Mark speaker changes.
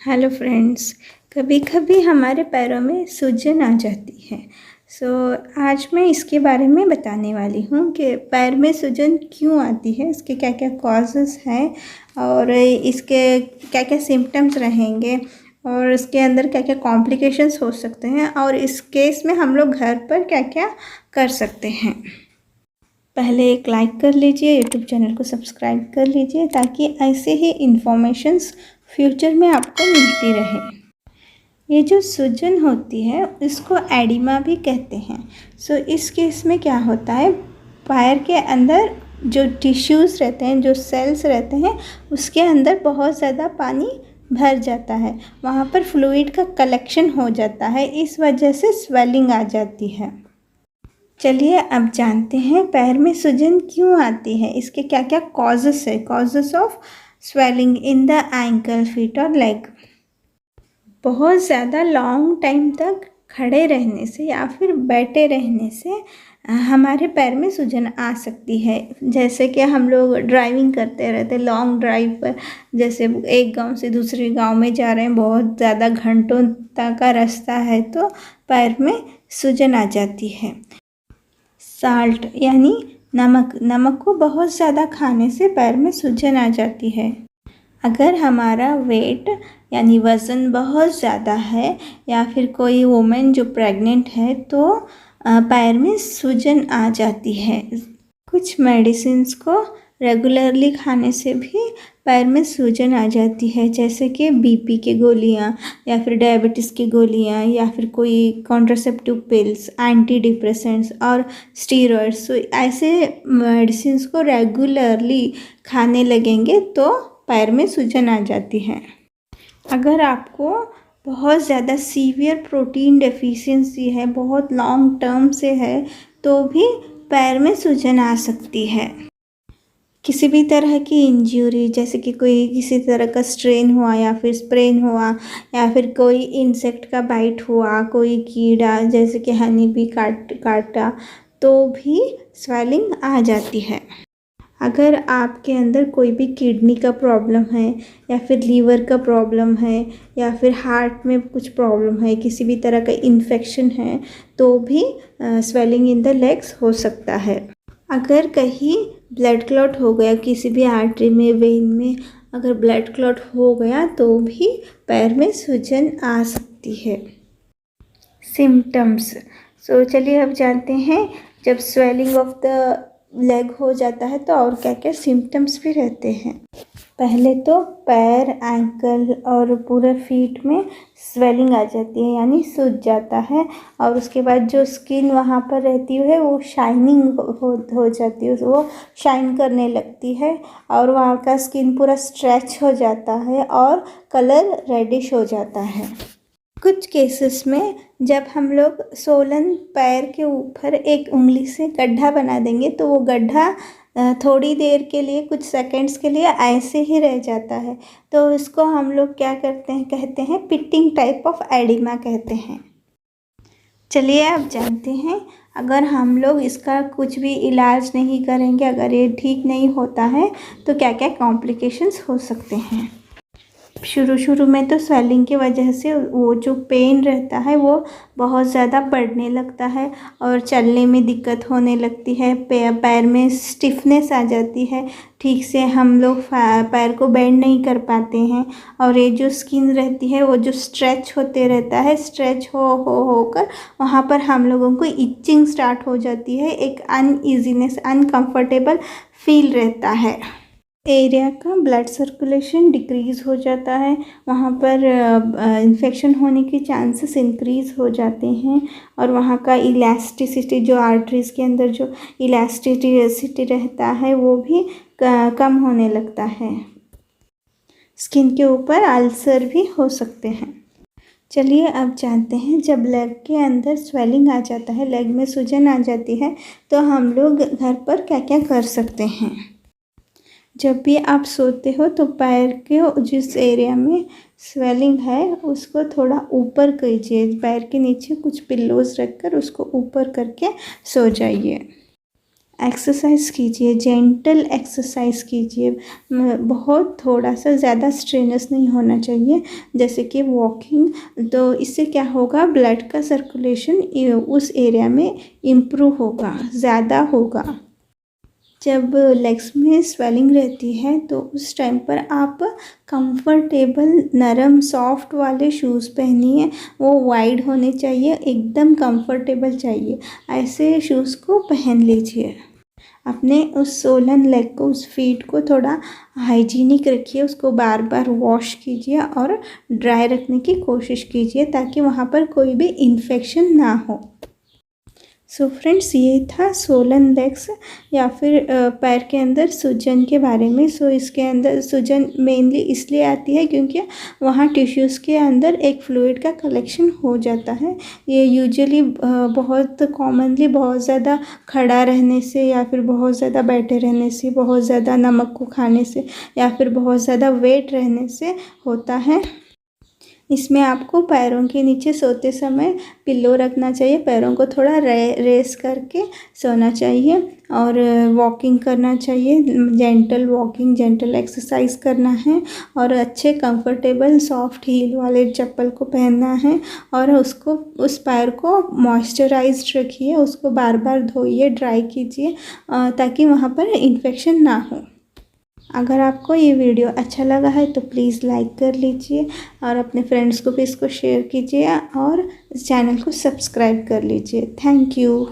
Speaker 1: Hello friends. कभी कभी हमारे पैरों में सूजन आ जाती है। आज मैं इसके बारे में बताने वाली हूँ कि पैर में सूजन क्यों आती है, इसके क्या क्या कॉजेज़ हैं और इसके क्या क्या सिम्टम्स रहेंगे और इसके अंदर क्या क्या कॉम्प्लिकेशंस हो सकते हैं और इस केस में हम लोग घर पर क्या क्या कर सकते हैं। पहले एक लाइक कर लीजिए, यूट्यूब चैनल को सब्सक्राइब कर लीजिए ताकि ऐसे ही इन्फॉर्मेशंस फ्यूचर में आपको मिलती रहे। ये जो सूजन होती है इसको एडिमा भी कहते हैं। इस केस में क्या होता है, पैर के अंदर जो टिश्यूज़ रहते हैं, जो सेल्स रहते हैं, उसके अंदर बहुत ज़्यादा पानी भर जाता है। वहाँ पर फ्लूइड का कलेक्शन हो जाता है, इस वजह से स्वेलिंग आ जाती है। चलिए अब जानते हैं पैर में सूजन क्यों आती है, इसके क्या क्या कॉजेस है। Causes of swelling in the ankle, feet और लेग। बहुत ज़्यादा लॉन्ग टाइम तक खड़े रहने से या फिर बैठे रहने से हमारे पैर में सूजन आ सकती है। जैसे कि हम लोग ड्राइविंग करते रहते, लॉन्ग ड्राइव पर, जैसे एक गांव से दूसरे गांव में जा रहे हैं, बहुत ज़्यादा घंटों तक का रास्ता है, तो पैर में सूजन आ जाती है। साल्ट यानी नमक को बहुत ज़्यादा खाने से पैर में सूजन आ जाती है। अगर हमारा वेट यानी वज़न बहुत ज़्यादा है या फिर कोई वुमेन जो प्रेग्नेंट है तो पैर में सूजन आ जाती है। कुछ मेडिसिन्स को रेगुलरली खाने से भी पैर में सूजन आ जाती है, जैसे कि बीपी की गोलियां या फिर डायबिटीज़ की गोलियां या फिर कोई कॉन्ट्रासेप्टिव पिल्स, एंटी डिप्रेसेंट्स और स्टीरॉयड्स। ऐसे मेडिसिन्स को रेगुलरली खाने लगेंगे तो पैर में सूजन आ जाती है। अगर आपको बहुत ज़्यादा सीवियर प्रोटीन डेफिशिएंसी है, बहुत लॉन्ग टर्म से है, तो भी पैर में सूजन आ सकती है। किसी भी तरह की इंजरी, जैसे कि कोई किसी तरह का स्ट्रेन हुआ या फिर स्प्रेन हुआ या फिर कोई इंसेक्ट का बाइट हुआ, कोई कीड़ा जैसे कि हनी बी काटा, तो भी स्वेलिंग आ जाती है। अगर आपके अंदर कोई भी किडनी का प्रॉब्लम है या फिर लीवर का प्रॉब्लम है या फिर हार्ट में कुछ प्रॉब्लम है, किसी भी तरह का इन्फेक्शन है, तो भी स्वेलिंग इन द लेग्स हो सकता है। अगर कहीं ब्लड क्लॉट हो गया, किसी भी आर्टरी में, वेन में अगर ब्लड क्लॉट हो गया तो भी पैर में सूजन आ सकती है। सिम्टम्स। चलिए अब जानते हैं, जब स्वेलिंग ऑफ द लेग हो जाता है तो और क्या क्या सिम्टम्स भी रहते हैं। पहले तो पैर, एंकल और पूरे फीट में स्वेलिंग आ जाती है, यानी सूज जाता है। और उसके बाद जो स्किन वहाँ पर रहती है वो शाइनिंग हो जाती है, वो शाइन करने लगती है और वहाँ का स्किन पूरा स्ट्रेच हो जाता है और कलर रेडिश हो जाता है। कुछ केसेस में जब हम लोग सोलन पैर के ऊपर एक उंगली से गड्ढा बना देंगे तो वो गड्ढा थोड़ी देर के लिए, कुछ सेकंड्स के लिए ऐसे ही रह जाता है, तो इसको हम लोग क्या करते हैं, कहते हैं पिटिंग टाइप ऑफ एडिमा कहते हैं। चलिए अब जानते हैं, अगर हम लोग इसका कुछ भी इलाज नहीं करेंगे, अगर ये ठीक नहीं होता है तो क्या क्या कॉम्प्लिकेशंस हो सकते हैं। शुरू में तो स्वेलिंग की वजह से वो जो पेन रहता है वो बहुत ज़्यादा बढ़ने लगता है और चलने में दिक्कत होने लगती है, पैर में स्टिफनेस आ जाती है, ठीक से हम लोग पैर को बेंड नहीं कर पाते हैं और ये जो स्किन रहती है वो जो स्ट्रेच होते रहता है, स्ट्रेच होकर वहाँ पर हम लोगों को इचिंग स्टार्ट हो जाती है, एक अनईजीनेस, अनकंफर्टेबल फील रहता है। एरिया का ब्लड सर्कुलेशन डिक्रीज़ हो जाता है, वहाँ पर इन्फेक्शन होने के चांसेस इंक्रीज़ हो जाते हैं और वहाँ का इलास्टिसिटी, जो आर्टरीज़ के अंदर जो इलास्टिसिटी रहता है वो भी कम होने लगता है। स्किन के ऊपर अल्सर भी हो सकते हैं। चलिए अब जानते हैं, जब लेग के अंदर स्वेलिंग आ जाता है, लेग में सूजन आ जाती है, तो हम लोग घर पर क्या क्या कर सकते हैं। जब भी आप सोते हो तो पैर के जिस एरिया में स्वेलिंग है उसको थोड़ा ऊपर कीजिए, पैर के नीचे कुछ पिल्लोज़ रखकर उसको ऊपर करके सो जाइए। एक्सरसाइज कीजिए, जेंटल एक्सरसाइज कीजिए, बहुत थोड़ा सा ज़्यादा स्ट्रेनस नहीं होना चाहिए, जैसे कि वॉकिंग। तो इससे क्या होगा, ब्लड का सर्कुलेशन उस एरिया में इम्प्रूव होगा, ज़्यादा होगा। जब लेग्स में स्वेलिंग रहती है तो उस टाइम पर आप कंफर्टेबल नरम सॉफ्ट वाले शूज़ पहनिए। वो वाइड होने चाहिए, एकदम कंफर्टेबल चाहिए, ऐसे शूज़ को पहन लीजिए। अपने उस सोलन लेग को, उस फीट को थोड़ा हाइजीनिक रखिए, उसको बार बार वॉश कीजिए और ड्राई रखने की कोशिश कीजिए ताकि वहाँ पर कोई भी इन्फेक्शन ना हो। सो फ्रेंड्स, ये था सोलन लेग्स या फिर पैर के अंदर सूजन के बारे में। सो इसके अंदर सूजन मेनली इसलिए आती है क्योंकि वहाँ टिश्यूज़ के अंदर एक फ्लूइड का कलेक्शन हो जाता है। ये यूजुअली बहुत कॉमनली बहुत ज़्यादा खड़ा रहने से या फिर बहुत ज़्यादा बैठे रहने से, बहुत ज़्यादा नमक को खाने से या फिर बहुत ज़्यादा वेट रहने से होता है। इसमें आपको पैरों के नीचे सोते समय पिल्लो रखना चाहिए, पैरों को थोड़ा रेस करके सोना चाहिए और वॉकिंग करना चाहिए, जेंटल वॉकिंग, जेंटल एक्सरसाइज करना है और अच्छे कंफर्टेबल सॉफ्ट हील वाले चप्पल को पहनना है और उस पैर को मॉइस्चराइज्ड रखिए, उसको बार बार धोइए, ड्राई कीजिए ताकि वहाँ पर इन्फेक्शन ना हो। अगर आपको ये वीडियो अच्छा लगा है तो प्लीज़ लाइक कर लीजिए और अपने फ्रेंड्स को भी इसको शेयर कीजिए और इस चैनल को सब्सक्राइब कर लीजिए। Thank you.